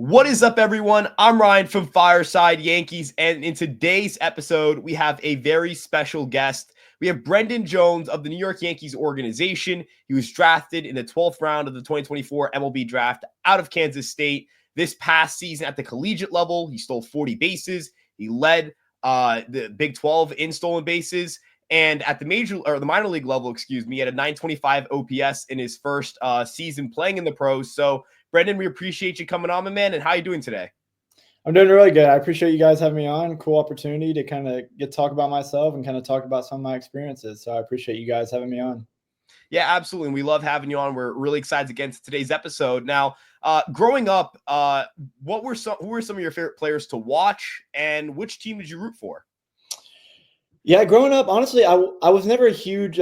What is up, everyone? I'm Ryan from Fireside Yankees, and in today's episode, we have a very special guest. We have Brendan Jones of the New York Yankees organization. He was drafted in the 12th round of the 2024 MLB draft out of Kansas State. This past season at the collegiate level, he stole 40 bases. He led the Big 12 in stolen bases. And at the minor league level, he had a 925 OPS in his first season playing in the pros. So Brendan, we appreciate you coming on, my man. And how are you doing today? I'm doing really good. I appreciate you guys having me on. Cool opportunity to kind of get to talk about myself and kind of talk about some of my experiences. So I appreciate you guys having me on. Yeah, absolutely. And we love having you on. We're really excited to get into today's episode. Now, growing up, who were some of your favorite players to watch, and which team did you root for? Yeah, growing up, honestly, I was never a huge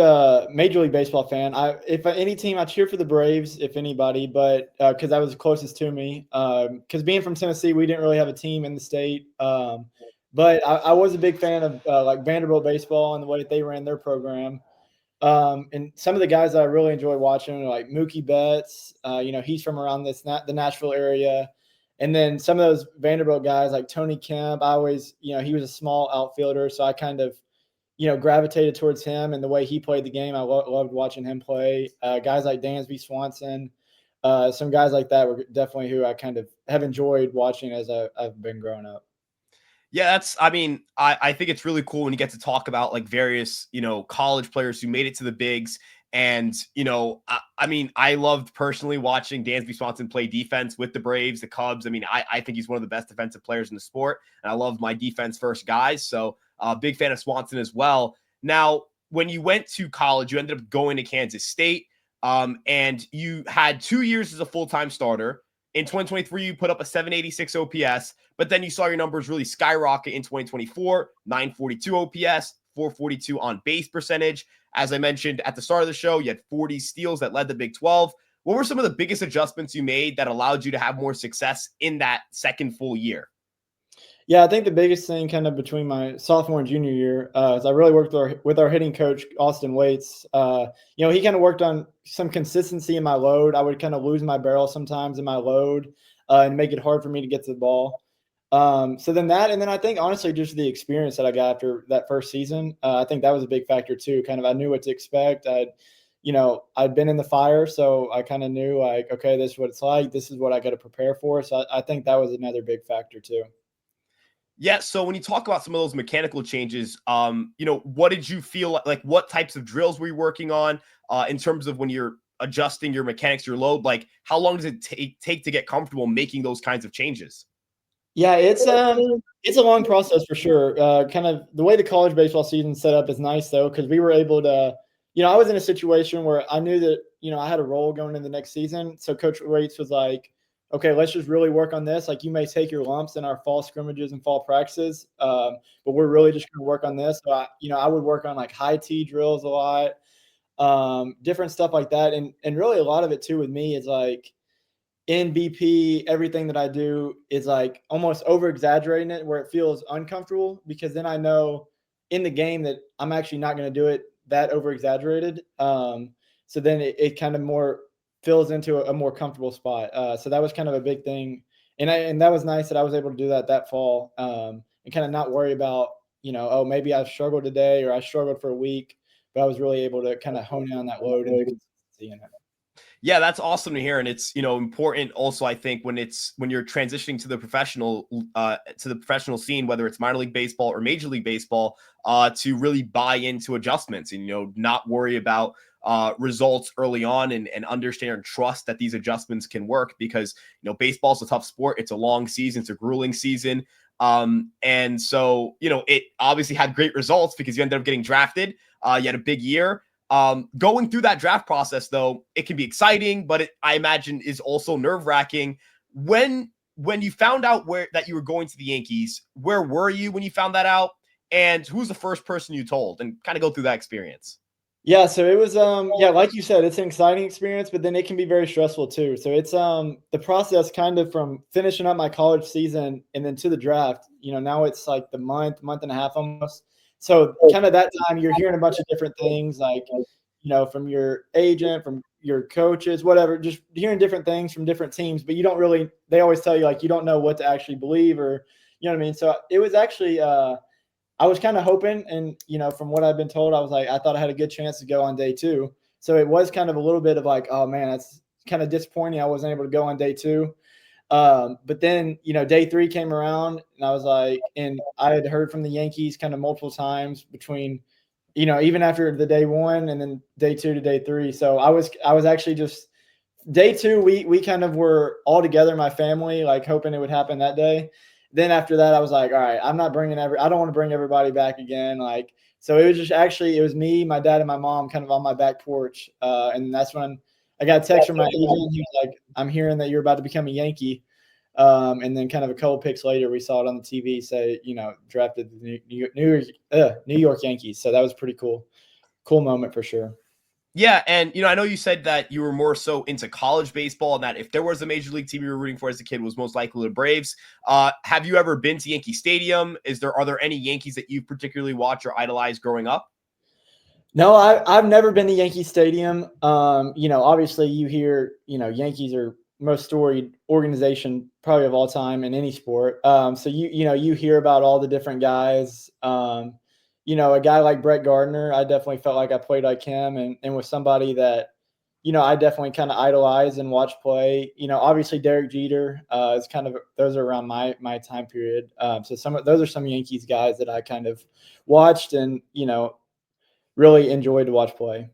Major League Baseball fan. If any team, I cheer for the Braves, if anybody, but because that was the closest to me. Because being from Tennessee, we didn't really have a team in the state. But I was a big fan of like Vanderbilt baseball and the way that they ran their program. And some of the guys that I really enjoy watching are like Mookie Betts. He's from around the Nashville area. And then some of those Vanderbilt guys like Tony Kemp, I always, he was a small outfielder. So I kind of, gravitated towards him and the way he played the game. I loved watching him play. Guys like Dansby Swanson, some guys like that were definitely who I kind of have enjoyed watching as I've been growing up. Yeah, I think it's really cool when you get to talk about like various, college players who made it to the bigs. And, I loved personally watching Dansby Swanson play defense with the Braves, the Cubs. I think he's one of the best defensive players in the sport. And I love my defense first guys. So big fan of Swanson as well. Now, when you went to college, you ended up going to Kansas State, and you had 2 years as a full-time starter. In 2023, you put up a 786 OPS, but then you saw your numbers really skyrocket in 2024, 942 OPS, 442 on base percentage. As I mentioned at the start of the show, you had 40 steals that led the Big 12. What were some of the biggest adjustments you made that allowed you to have more success in that second full year? Yeah, I think the biggest thing kind of between my sophomore and junior year is I really worked with our hitting coach, Austin Waits. He kind of worked on some consistency in my load. I would kind of lose my barrel sometimes in my load and make it hard for me to get to the ball. And then I think honestly just the experience that I got after that first season, I think that was a big factor too. Kind of I knew what to expect. I'd been in the fire, so I kind of knew like, okay, this is what it's like. This is what I got to prepare for. So I think that was another big factor too. Yeah, so when you talk about some of those mechanical changes, what did you feel like? What types of drills were you working on in terms of when you're adjusting your mechanics, your load? Like, how long does it take to get comfortable making those kinds of changes? Yeah, it's a long process for sure. Kind of the way the college baseball season set up is nice though, because we were able to, I was in a situation where I knew that, I had a role going in the next season. So Coach Waits was like, okay, let's just really work on this. Like you may take your lumps in our fall scrimmages and fall practices, but we're really just going to work on this. So I would work on like high T drills a lot, different stuff like that. And really a lot of it too with me is like in BP, everything that I do is like almost over exaggerating it where it feels uncomfortable because then I know in the game that I'm actually not going to do it that over exaggerated. So then it kind of more fills into a more comfortable spot. So that was kind of a big thing. And that was nice that I was able to do that fall and kind of not worry about, maybe I struggled today or I struggled for a week, but I was really able to kind of hone in on that load and the consistency in it. Yeah, that's awesome to hear. And it's, important also, I think, when you're transitioning to the professional scene, whether it's minor league baseball or major league baseball, to really buy into adjustments and, not worry about results early on and understand and trust that these adjustments can work because, baseball's a tough sport. It's a long season. It's a grueling season. And so, it obviously had great results because you ended up getting drafted. You had a big year. Going through that draft process, though, it can be exciting, but I imagine is also nerve-wracking. When you found out that you were going to the Yankees, where were you when you found that out? And who was the first person you told? And kind of go through that experience. Yeah, so it was like you said, it's an exciting experience, but then it can be very stressful too. So it's the process kind of from finishing up my college season and then to the draft. Now it's like the month and a half almost. So kind of that time you're hearing a bunch of different things like, from your agent, from your coaches, whatever, just hearing different things from different teams, but you don't really, they always tell you like, you don't know what to actually believe, or, you know what I mean? So it was actually, I was kind of hoping, and, from what I've been told, I was like, I thought I had a good chance to go on day 2. So it was kind of a little bit of like, oh man, that's kind of disappointing. I wasn't able to go on day 2. But then, day 3 came around, and I was like, and I had heard from the Yankees kind of multiple times between, even after the day 1 and then day 2 to day 3. So I was actually just day 2. We kind of were all together, my family, like hoping it would happen that day. Then after that, I was like, all right, I'm not bringing I don't want to bring everybody back again. Like, so it was just actually, it was me, my dad, and my mom kind of on my back porch. And that's when I got a text from my agent. He was like, I'm hearing that you're about to become a Yankee. And then kind of a couple picks later, we saw it on the TV say, drafted the New York Yankees. So that was pretty cool. Cool moment for sure. Yeah, and I know you said that you were more so into college baseball, and that if there was a major league team you were rooting for as a kid, was most likely the Braves. Have you ever been to Yankee Stadium? Are there any Yankees that you particularly watch or idolize growing up? No, I've never been to Yankee Stadium. Obviously you hear, Yankees are most storied organization probably of all time in any sport. So you hear about all the different guys. A guy like Brett Gardner, I definitely felt like I played like him, and was somebody that, I definitely kind of idolize and watch play. Obviously Derek Jeter is kind of, those are around my time period. So those are some Yankees guys that I kind of watched and, really enjoyed to watch play.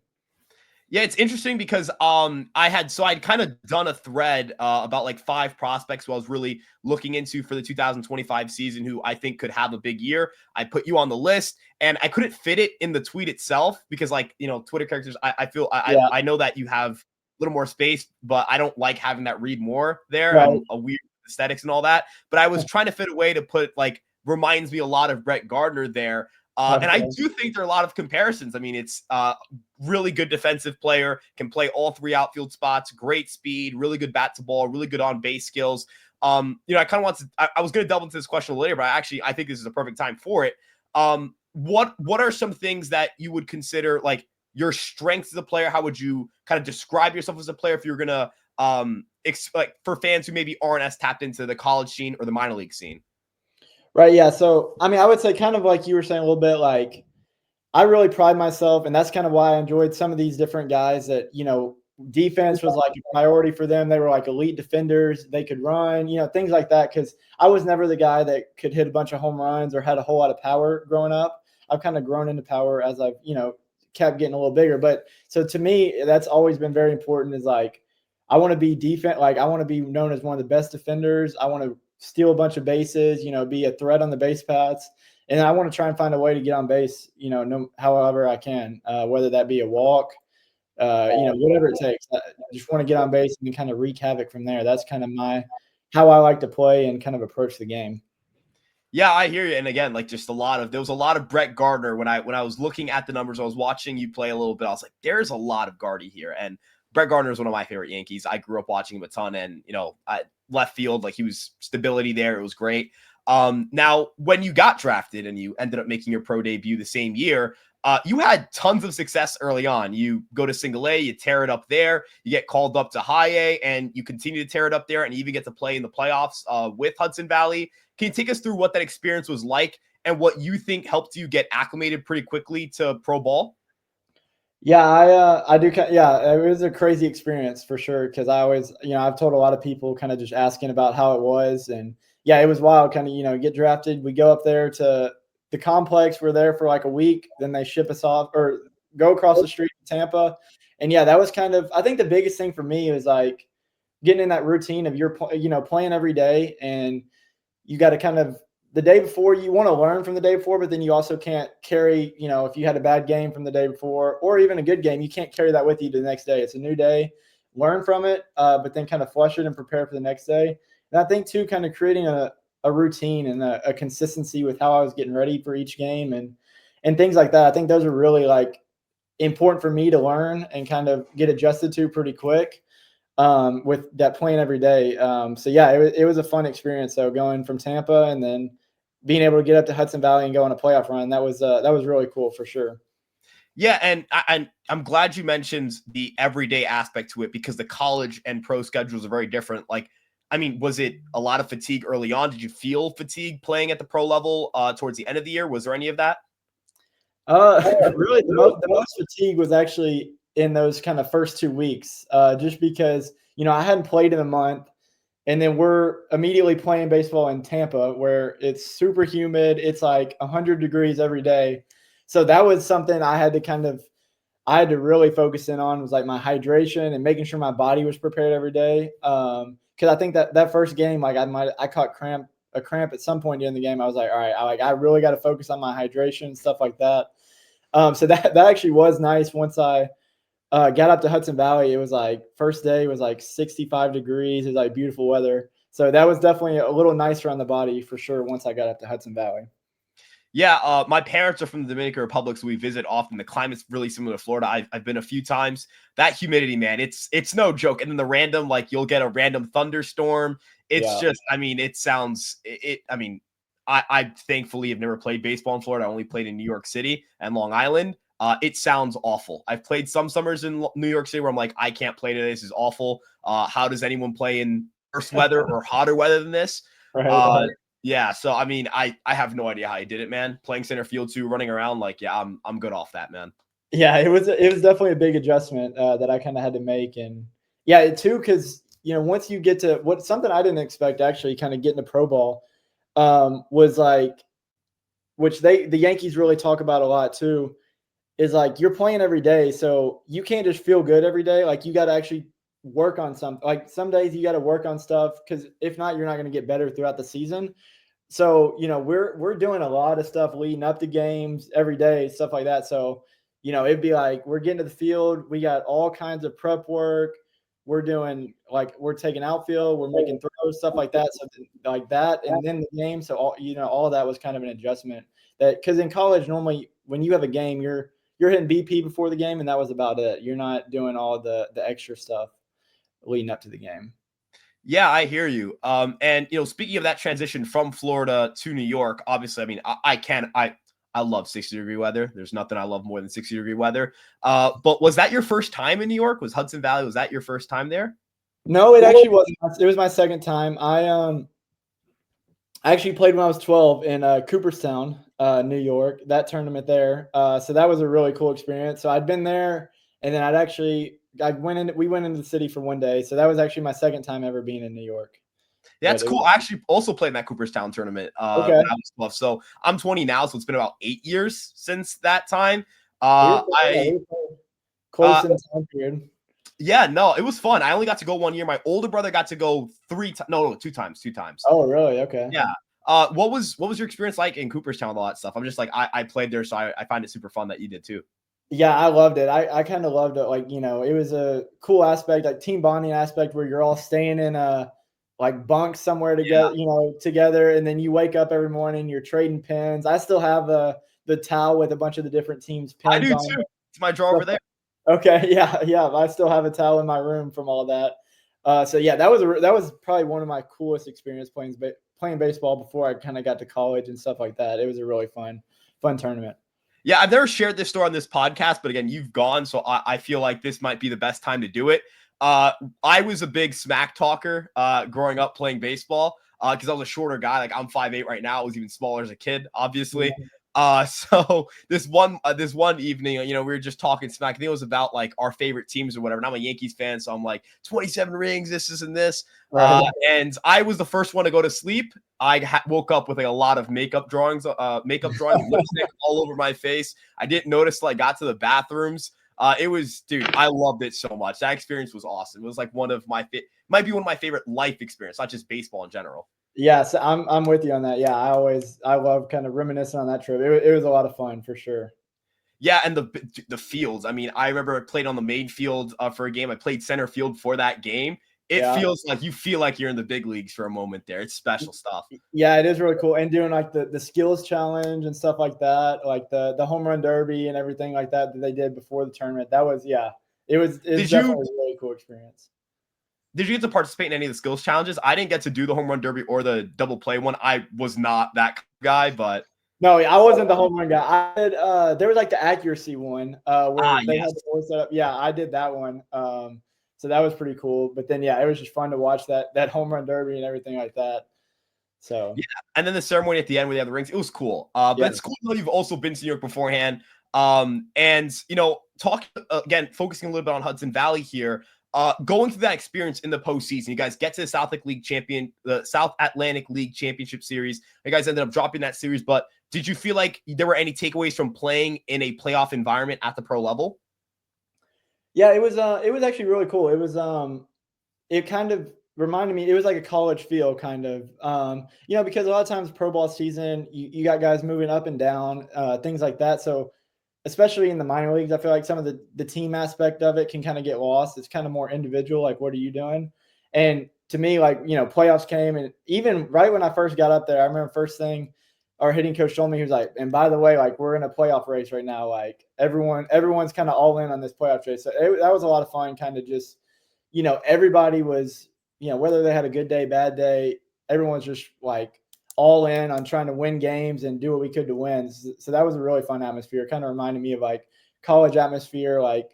Yeah, it's interesting because I'd kind of done a thread about like 5 prospects who I was really looking into for the 2025 season who I think could have a big year. I put you on the list, and I couldn't fit it in the tweet itself because, like, Twitter characters, I feel Yeah. I know that you have a little more space, but I don't like having that read more there. Right. I'm a weird aesthetics and all that. But I was trying to fit a way to put, like, reminds me a lot of Brett Gardner there. And I do think there are a lot of comparisons. I mean, it's really good defensive player, can play all 3 outfield spots, great speed, really good bat to ball, really good on base skills. I kind of want to, I was going to delve into this question later, but I think this is a perfect time for it. What are some things that you would consider like your strengths as a player? How would you kind of describe yourself as a player if you're going to, like for fans who maybe aren't as tapped into the college scene or the minor league scene? Right. Yeah. So, I mean, I would say kind of like you were saying a little bit, like I really pride myself, and that's kind of why I enjoyed some of these different guys that, defense was like a priority for them. They were like elite defenders. They could run, things like that. Cause I was never the guy that could hit a bunch of home runs or had a whole lot of power growing up. I've kind of grown into power as I've, kept getting a little bigger. But so to me, that's always been very important, is like, I want to be defense. Like I want to be known as one of the best defenders. I want to steal a bunch of bases, be a threat on the base paths. And I want to try and find a way to get on base, however I can, whether that be a walk, whatever it takes. I just want to get on base and kind of wreak havoc from there. That's kind of how I like to play and kind of approach the game. Yeah, I hear you. And again, like just there was a lot of Brett Gardner when I was looking at the numbers. I was watching you play a little bit. I was like, there's a lot of Gardy here. And Brett Gardner is one of my favorite Yankees. I grew up watching him a ton, and left field, like he was stability there. It was great. Now, when you got drafted and you ended up making your pro debut the same year, you had tons of success early on. You go to single A, you tear it up there, you get called up to high A, and you continue to tear it up there, and even get to play in the playoffs with Hudson Valley. Can you take us through what that experience was like and what you think helped you get acclimated pretty quickly to pro ball? Yeah, I do. Yeah, it was a crazy experience for sure. Cause I always, I've told a lot of people kind of just asking about how it was. And yeah, it was wild. Kind of, get drafted. We go up there to the complex. We're there for like a week. Then they ship us off or go across the street to Tampa. And yeah, that was kind of, I think the biggest thing for me was like getting in that routine of playing every day. And you got to kind of, the day before, you want to learn from the day before, but then you also can't carry, if you had a bad game from the day before or even a good game, you can't carry that with you to the next day. It's a new day, learn from it, but then kind of flush it and prepare for the next day. And I think too, kind of creating a routine and a consistency with how I was getting ready for each game and things like that. I think those are really like important for me to learn and kind of get adjusted to pretty quick. With that playing every day. So yeah, it was a fun experience though, going from Tampa and then being able to get up to Hudson Valley and go on a playoff run. That was really cool for sure. Yeah, and I'm glad you mentioned the everyday aspect to it because the college and pro schedules are very different. Like, I mean, was it a lot of fatigue early on? Did you feel fatigue playing at the pro level towards the end of the year? Was there any of that? Really, the most fatigue was actually in those kind of first 2 weeks, just because I hadn't played in a month, and then we're immediately playing baseball in Tampa, where it's super humid. It's like 100 degrees every day, so that was something I had to really focus in on was like my hydration and making sure my body was prepared every day. Because I think that first game, like I caught a cramp at some point during the game. I was like, all right, I really got to focus on my hydration and stuff like that. So that actually was nice. Once I got up to Hudson Valley, it was like first day was like 65 degrees. It was like beautiful weather. So that was definitely a little nicer on the body for sure. Once I got up to Hudson Valley. Yeah, my parents are from the Dominican Republic, so we visit often. The climate's really similar to Florida. I've been a few times. That humidity, man, it's no joke. And then the random, like you'll get a random thunderstorm. It's Yeah. just, I mean, it sounds it. I mean, I thankfully have never played baseball in Florida. I only played in New York City and Long Island. It sounds awful. I've played some summers in New York City where I'm like, I can't play today. This is awful. How does anyone play in worse weather or hotter weather than this? Right. Uh, yeah, so I mean, I have no idea how he did it, man. Playing center field too, running around, like, yeah, I'm good off that, man. Yeah, it was definitely a big adjustment that I kind of had to make, and yeah, it too, because once you get to what something I didn't expect actually, kind of getting to pro ball, was like, which the Yankees really talk about a lot too, is like you're playing every day, so you can't just feel good every day. Like you got to actually work on something. Like some days you got to work on stuff because if not, you're not going to get better throughout the season. So we're doing a lot of stuff leading up to games every day, stuff like that. So it'd be like we're getting to the field, we got all kinds of prep work, we're doing like we're taking outfield, we're making throws, stuff like that, something like that, and then the game. So all of that was kind of an adjustment, that because in college normally when you have a game, you're hitting BP before the game, and that was about it. You're not doing all the extra stuff leading up to the game. Yeah, I hear you. And speaking of that transition from Florida to New York, obviously, I mean, I love 60-degree weather. There's nothing I love more than 60-degree weather. But was that your first time in New York? Was Hudson Valley? Was that your first time there? No, it actually wasn't. It was my second time. I actually played when I was 12 in Cooperstown, New York, that tournament there. So that was a really cool experience. So I'd been there, and then we went into the city for one day. So that was actually my second time ever being in New York. That's But cool. I actually also played in that Cooperstown tournament okay. when I was 12. So I'm 20 now, so it's been about 8 years since that time. We were Uh, close in time period. yeah, no, it was fun. I only got to go 1 year. My older brother got to go 3 times. No, 2 times. 2 times. Oh, really? Okay. Yeah. What was your experience like in Cooperstown with all that stuff? I'm just like I played there, so I find it super fun that you did too. Yeah, I loved it. I kind of loved it. Like, it was a cool aspect, like team bonding aspect where you're all staying in a like bunks somewhere Yeah, together. And then you wake up every morning, you're trading pins. I still have the towel with a bunch of the different teams' I pins do on too. it. It's my drawer over there. Okay. Yeah. Yeah. I still have a towel in my room from all that. So yeah, that was probably one of my coolest experience playing baseball before I kind of got to college and stuff like that. It was a really fun tournament. Yeah, I've never shared this story on this podcast, but again, you've gone, so I feel like this might be the best time to do it. Uh, I was a big smack talker growing up playing baseball because I was a shorter guy. Like I'm 5'8" right now. I was even smaller as a kid, obviously. So this one evening, we were just talking smack. I think it was about like our favorite teams or whatever. And I'm a Yankees fan, so I'm like 27 rings, this and this. Right. And I was the first one to go to sleep. I woke up with like a lot of makeup drawings, lipstick all over my face. I didn't notice till I got to the bathrooms. It was, dude, I loved it so much. That experience was awesome. It was like might be one of my favorite life experience, not just baseball in general. Yeah, so I'm with you on that. Yeah, I love kind of reminiscing on that trip. It was a lot of fun for sure. Yeah, and the fields. I mean, I remember I played on the main field for a game. I played center field for that game. It Yeah. feels like you feel like you're in the big leagues for a moment there. It's special stuff. Yeah, it is really cool. And doing like the skills challenge and stuff like that, like the home run derby and everything like that they did before the tournament. That was yeah. It's Did you definitely a really cool experience. did you get to participate in any of the skills challenges? I didn't get to do the home run derby or the double play one. I was not that guy, but No, I wasn't the home run guy. I did, there was like the accuracy one, where they had Yes. the board set up. Yeah, I did that one. So that was pretty cool. But then, yeah, it was just fun to watch that home run derby and everything like that. So Yeah, and then the ceremony at the end where they have the rings, it was cool. But yeah. it's cool that you've also been to New York beforehand. And talk again, focusing a little bit on Hudson Valley here. Going through that experience in the postseason, you guys get to the South Atlantic League Championship Series. You guys ended up dropping that series, but did you feel like there were any takeaways from playing in a playoff environment at the pro level? Yeah, it was actually really cool. It kind of reminded me, it was like a college feel kind of, because a lot of times pro ball season, you got guys moving up and down, things like that. So especially in the minor leagues, I feel like some of the team aspect of it can kind of get lost. It's kind of more individual, like what are you doing? And to me, like, playoffs came, and even right when I first got up there, I remember first thing our hitting coach told me, he was like, and by the way, like, we're in a playoff race right now. Like everyone's kind of all in on this playoff race. So that was a lot of fun, kind of just, everybody was, whether they had a good day, bad day, everyone's just like all in on trying to win games and do what we could to win. So that was a really fun atmosphere. It kind of reminded me of like college atmosphere, like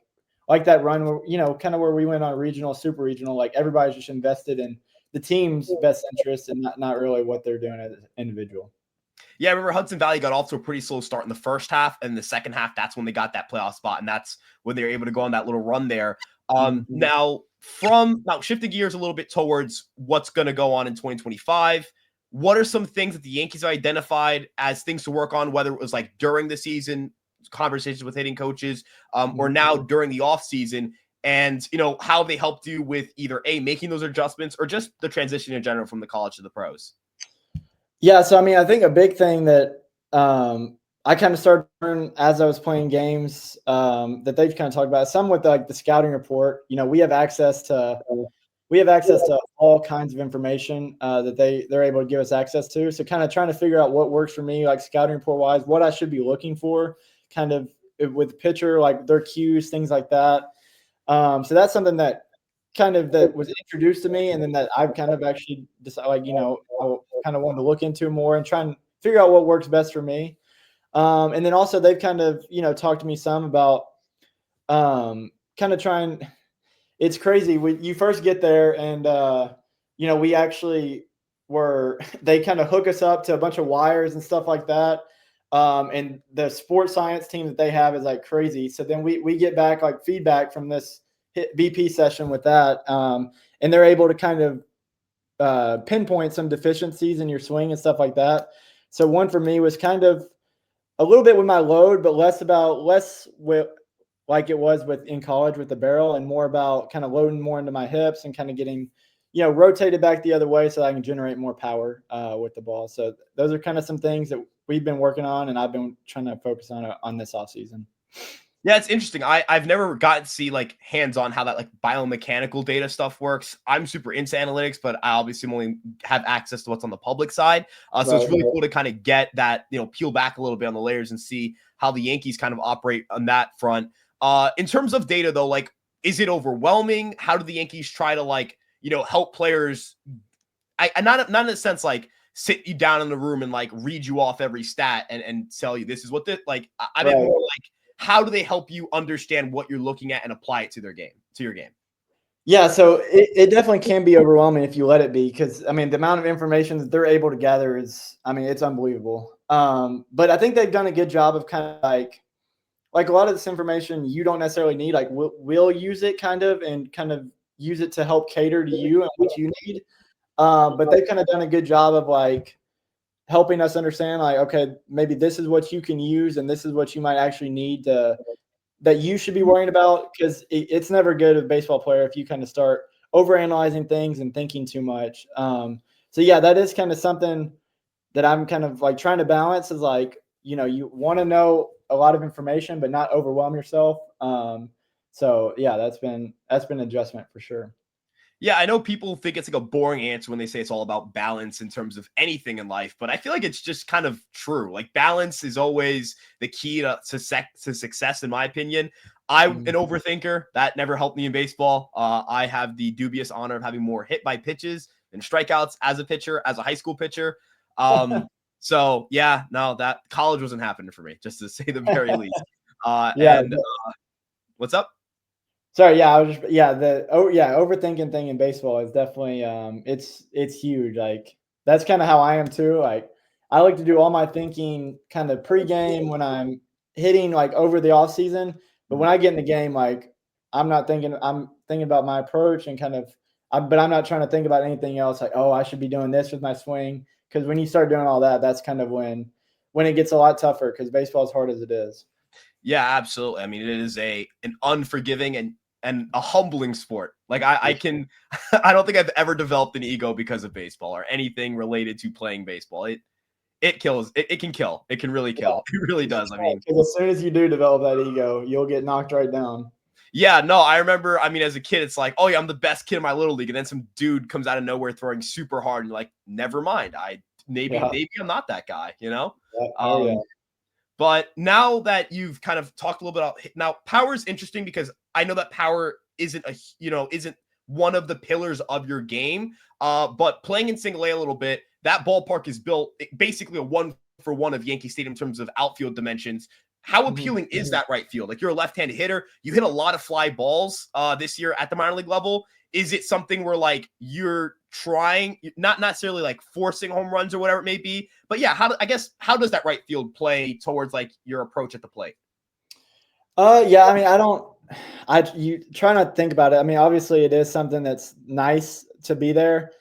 that run where, kind of where we went on regional, super regional, like everybody's just invested in the team's best interest and not really what they're doing as an individual. Yeah, I remember Hudson Valley got off to a pretty slow start in the first half, and the second half, that's when they got that playoff spot, and that's when they were able to go on that little run there. Mhm. Now shifting gears a little bit towards what's going to go on in 2025. What are some things that the Yankees have identified as things to work on, whether it was like during the season, conversations with hitting coaches, or Mhm. now during the off season? And how have they helped you with either making those adjustments or just the transition in general from the college to the pros? Yeah, so I mean, I think a big thing that I kind of started learning as I was playing games, that they've kind of talked about, some with like the scouting report. We have access to all kinds of information, that they're able to give us access to. So kind of trying to figure out what works for me, like scouting report wise, what I should be looking for, kind of with the pitcher, like their cues, things like that. So that's something that was introduced to me, and then that I've kind of actually decided, like, I kind of wanted to look into more and try and figure out what works best for me. And then also they've kind of, talked to me some about, kind of trying. It's crazy when you first get there, and we actually were. They kind of hook us up to a bunch of wires and stuff like that. And the sports science team that they have is like crazy. So then we get back like feedback from this BP session with that, and they're able to kind of pinpoint some deficiencies in your swing and stuff like that. So one for me was kind of a little bit with my load, but less with like it was with in college with the barrel, and more about kind of loading more into my hips and kind of getting, rotated back the other way so that I can generate more power with the ball. So those are kind of some things that we've been working on, and I've been trying to focus on this off season. Yeah, it's interesting. I've never gotten to see like hands-on how that like biomechanical data stuff works. I'm super into analytics, but I obviously only have access to what's on the public side. So it's Right. really cool to kind of get that, peel back a little bit on the layers and see how the Yankees kind of operate on that front. In terms of data though, like, is it overwhelming? How do the Yankees try to like, help players? I not in a sense like sit you down in the room and like read you off every stat and tell you this is what I meant Right. more like how do they help you understand what you're looking at and apply it to your game? Yeah, so it definitely can be overwhelming if you let it be, because I mean the amount of information that they're able to gather is, I mean, it's unbelievable. But I think they've done a good job of kind of like a lot of this information you don't necessarily need. Like we'll use it and kind of use it to help cater to you and what you need. But they've kind of done a good job of like helping us understand, like, okay, maybe this is what you can use and this is what you might actually need to that you should be worrying about, because it's never good as a baseball player if you kind of start overanalyzing things and thinking too much. So yeah, that is kind of something that I'm kind of like trying to balance, is like, you want to know a lot of information, but not overwhelm yourself. So yeah, that's been an adjustment for sure. Yeah, I know people think it's like a boring answer when they say it's all about balance in terms of anything in life, but I feel like it's just kind of true. Like balance is always the key to success, in my opinion. I'm an Mhm. overthinker. That never helped me in baseball. I have the dubious honor of having more hit by pitches than strikeouts as a pitcher, as a high school pitcher. Um, So yeah, no, that college wasn't happening for me, just to say the very least. Yeah. And what's up? Sorry, yeah, I was just overthinking thing in baseball is definitely it's huge. Like that's kind of how I am too. Like I like to do all my thinking kind of pregame when I'm hitting like over the off season, but when I get in the game, like I'm thinking about my approach and but I'm not trying to think about anything else. Like, oh, I should be doing this with my swing. Because when you start doing all that, that's kind of when it gets a lot tougher because baseball, as hard as it is. Yeah, absolutely. I mean, it is an unforgiving and a humbling sport. Like I can I don't think I've ever developed an ego because of baseball or anything related to playing baseball. It kills. It can kill. It can really kill. It really does. I mean, Because as soon as you do develop that ego, you'll get knocked right down. yeah, no, I remember. I mean, as a kid, it's like, oh yeah, I'm the best kid in my little league, and then some dude comes out of nowhere throwing super hard, and you're like, never mind. Yeah. Maybe I'm not that guy, you know. Yeah. Oh yeah. Um, But now that you've kind of talked a little bit about now, power is interesting because I know that power isn't one of the pillars of your game. But playing in single A a little bit, that ballpark is built basically a 1-for-1 of Yankee Stadium in terms of outfield dimensions. How Mhm. appealing is that right field? Like you're a left-handed hitter, you hit a lot of fly balls this year at the minor league level. Is it something where like you're trying, not necessarily like forcing home runs or whatever it may be, but yeah, how does that right field play towards like your approach at the plate? Yeah, I mean, you try not to think about it. I mean, obviously it is something that's nice to be there.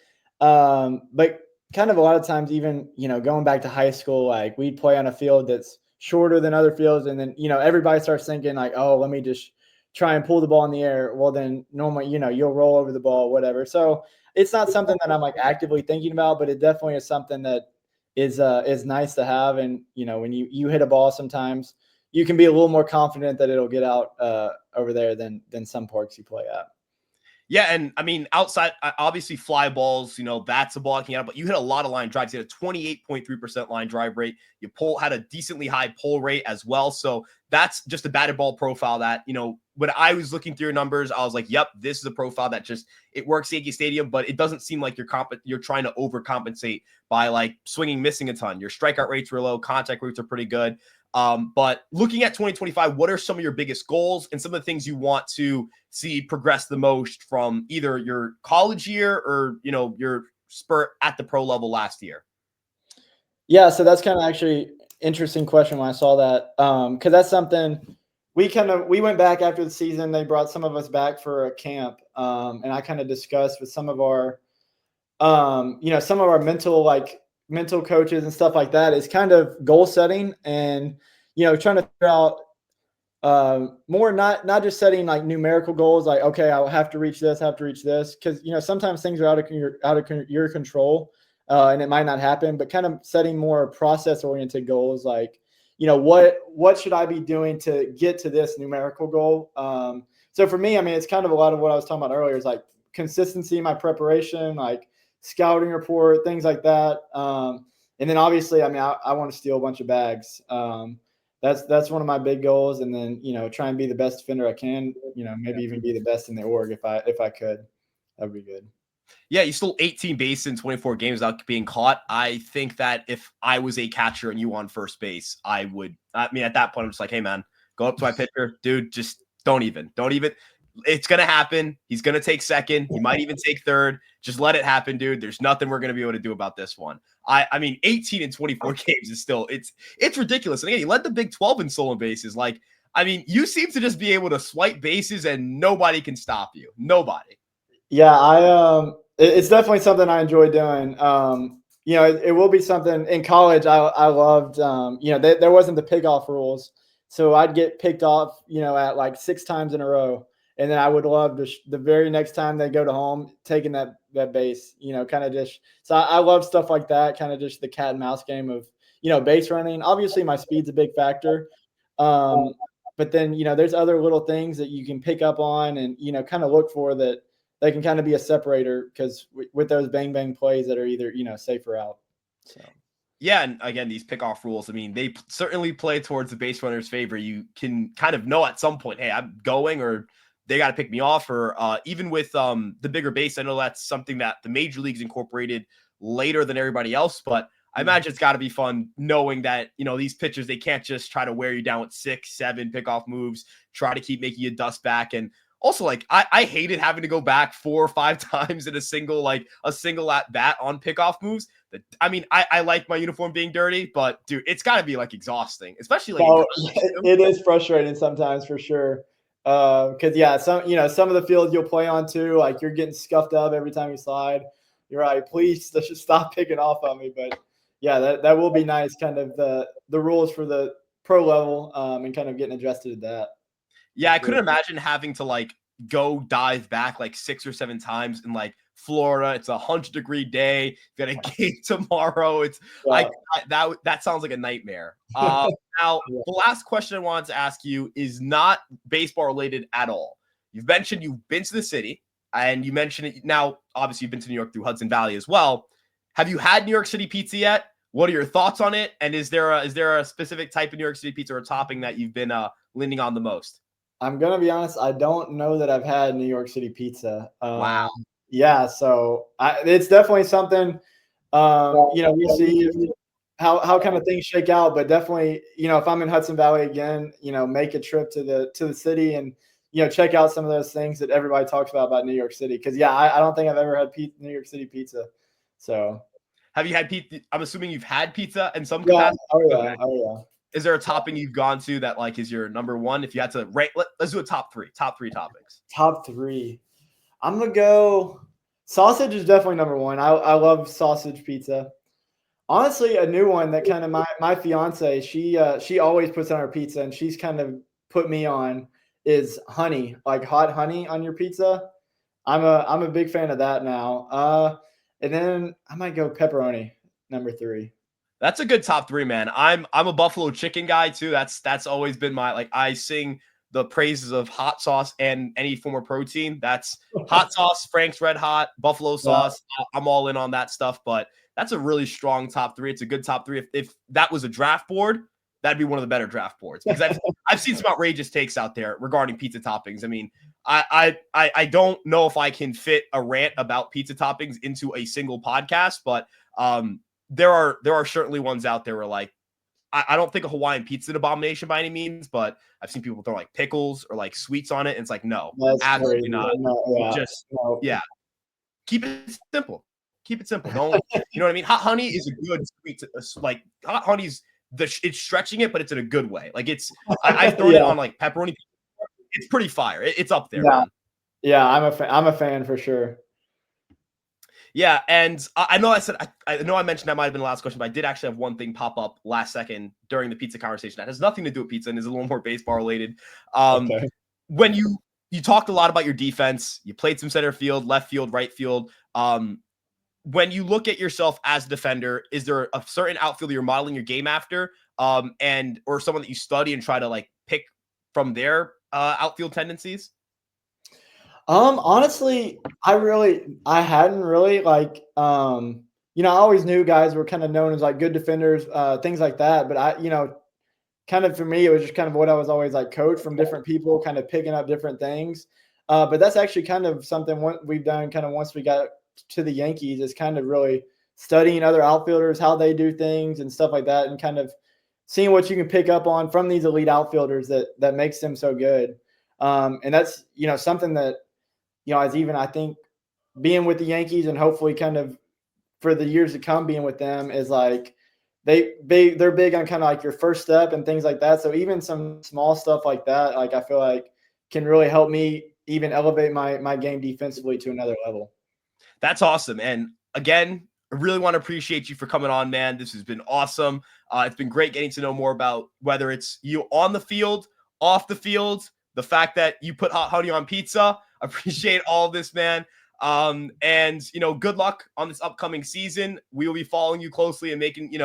But kind of a lot of times, even, going back to high school, like we'd play on a field that's shorter than other fields. And then, everybody starts thinking like, oh, let me just try and pull the ball in the air. Well, then normally, you'll roll over the ball, whatever. So it's not something that I'm like actively thinking about, but it definitely is something that is nice to have. And, when you hit a ball sometimes, you can be a little more confident that it'll get out over there than some parks you play at. Yeah, and I mean, outside, obviously, fly balls, that's a ball I can get out, but you hit a lot of line drives. You had a 28.3% line drive rate. You had a decently high pull rate as well. So that's just a batted ball profile that, when I was looking through your numbers, I was like, yep, this is a profile that just, it works Yankee Stadium, but it doesn't seem like you're trying to overcompensate by like swinging, missing a ton. Your strikeout rates were low, contact rates are pretty good. But looking at 2025, what are some of your biggest goals and some of the things you want to see progress the most from either your college year or, your spurt at the pro level last year? Yeah, so that's kind of actually interesting question when I saw that, because that's something we went back after the season. They brought some of us back for a camp, and I kind of discussed with some of our mental coaches and stuff like that is kind of goal setting and trying to figure out more not just setting like numerical goals like, okay, I'll have to reach this, because sometimes things are out of your control, and it might not happen, but kind of setting more process oriented goals like, what should I be doing to get to this numerical goal. So for me, I mean, it's kind of a lot of what I was talking about earlier is like consistency in my preparation, like scouting report, things like that. And then obviously, I mean, I want to steal a bunch of bags. That's one of my big goals. And then, try and be the best defender I can, maybe even be the best in the org if I could. That'd be good. Yeah, you stole 18 bases in 24 games without being caught. I think that if I was a catcher and you on first base, I mean, at that point, I'm just like, hey, man, go up to my pitcher. Dude, just don't even. It's going to happen. He's going to take second. He might even take third. Just let it happen, dude. There's nothing we're going to be able to do about this one. I mean, 18 in 24 games is still, it's ridiculous. And again, he led the Big 12 in stolen bases. Like, I mean, you seem to just be able to swipe bases and nobody can stop you. Nobody. Yeah, it's definitely something I enjoy doing. It will be something in college. I loved, there wasn't the pick off rules, so I'd get picked off, at like 6 times in a row, and then I would love the very next time they go to home taking that base, kind of just. So I love stuff like that, kind of just the cat and mouse game of base running. Obviously, my speed's a big factor. Um, but then there's other little things that you can pick up on and kind of look for that they can kind of be a separator because with those bang bang plays that are either safe or out. So Yeah, and again, these pickoff rules, I mean, they certainly play towards the base runner's favor. You can kind of know at some point, hey, I'm going, or they got to pick me off, or even with the bigger base, I know that's something that the major leagues incorporated later than everybody else, but I imagine it's got to be fun knowing that, these pitchers, they can't just try to wear you down with 6, 7 pickoff moves, try to keep making you dust back. And also, like, I hated having to go back 4 or 5 times in a single at bat on pickoff moves. I mean, I like my uniform being dirty, but dude, it's got to be like exhausting, especially like No, it is frustrating sometimes for sure. Because some of the fields you'll play on too, like you're getting scuffed up every time you slide. You're like, please just stop picking off on me. But yeah, that will be nice. Kind of the rules for the pro level, and kind of getting adjusted to that. Yeah, I couldn't imagine having to like go dive back like 6 or 7 times in like Florida. It's a 100-degree day. You got a game tomorrow. That sounds like a nightmare. Now, the last question I wanted to ask you is not baseball related at all. You've mentioned you've been to the city, and you mentioned it now. Obviously, you've been to New York through Hudson Valley as well. Have you had New York City pizza yet? What are your thoughts on it? And is there a specific type of New York City pizza or topping that you've been leaning on the most? I'm gonna be honest. I don't know that I've had New York City pizza. Wow. Yeah, so it's definitely something. We'll see how kind of things shake out. But definitely, if I'm in Hudson Valley again, make a trip to the city and check out some of those things that everybody talks about New York City. Because I don't think I've ever had New York City pizza. So, have you had pizza? I'm assuming you've had pizza in some capacity. Oh yeah. Is there a topping you've gone to that like is your number one? If you had to rate, let's do a top three topics. Top 3. I'm gonna go. Sausage is definitely number 1. I love sausage pizza. Honestly, a new one that kind of my fiance, she always puts on her pizza, and she's kind of put me on, is honey, like hot honey on your pizza. I'm a big fan of that now. And then I might go pepperoni, number 3. That's a good top 3, man. I'm a buffalo chicken guy too. That's always been my, like, I sing the praises of hot sauce and any form of protein. That's hot sauce, Frank's Red Hot, buffalo sauce. Yeah. I'm all in on that stuff, but that's a really strong top 3. It's a good top 3. If that was a draft board, that'd be one of the better draft boards, because I've seen some outrageous takes out there regarding pizza toppings. I mean, I don't know if I can fit a rant about pizza toppings into a single podcast, but there are certainly ones out there where, like, I don't think a Hawaiian pizza is an abomination by any means, but I've seen people throw like pickles or like sweets on it, and it's like, no, absolutely not. Yeah. Keep it simple. Keep it simple. Don't, you know what I mean? Hot honey is a good sweet, like hot honey's it's stretching it, but it's in a good way. Like I've thrown it on like pepperoni. It's pretty fire. It's up there. Yeah, yeah, I'm a fan for sure. Yeah, and I know I mentioned that might have been the last question, but I did actually have one thing pop up last second during the pizza conversation that has nothing to do with pizza and is a little more baseball related. Okay. When you talked a lot about your defense, you played some center field, left field, right field. When you look at yourself as a defender, is there a certain outfielder you're modeling your game after, or someone that you study and try to like pick from their outfield tendencies? Honestly, I hadn't really like, I always knew guys were kind of known as like good defenders, things like that. But kind of for me, it was just kind of what I was always like coached from different people, kind of picking up different things. But that's actually kind of something we've done kind of once we got to the Yankees, is kind of really studying other outfielders, how they do things and stuff like that, and kind of seeing what you can pick up on from these elite outfielders that makes them so good. And that's, something that, as even I think being with the Yankees and hopefully kind of for the years to come being with them is like they're big on kind of like your first step and things like that. So even some small stuff like that, like I feel like can really help me even elevate my game defensively to another level. That's awesome. And again, I really want to appreciate you for coming on, man. This has been awesome. It's been great getting to know more about whether it's you on the field, off the field, the fact that you put hot honey on pizza. Appreciate all of this, man. And good luck on this upcoming season. We will be following you closely and making,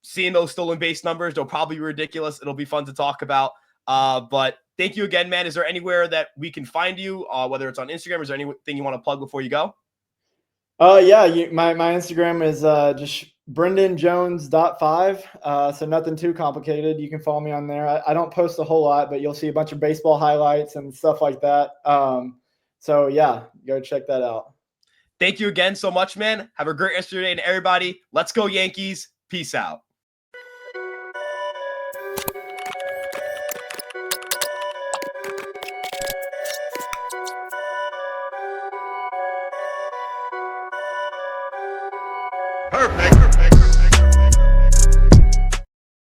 seeing those stolen base numbers. They'll probably be ridiculous. It'll be fun to talk about. But thank you again, man. Is there anywhere that we can find you, whether it's on Instagram? Is there anything you want to plug before you go? Yeah, my Instagram is just BrendanJones.5. So nothing too complicated. You can follow me on there. I don't post a whole lot, but you'll see a bunch of baseball highlights and stuff like that. So yeah, go check that out. Thank you again so much, man. Have a great rest of your day. And everybody, let's go Yankees. Peace out. Perfect.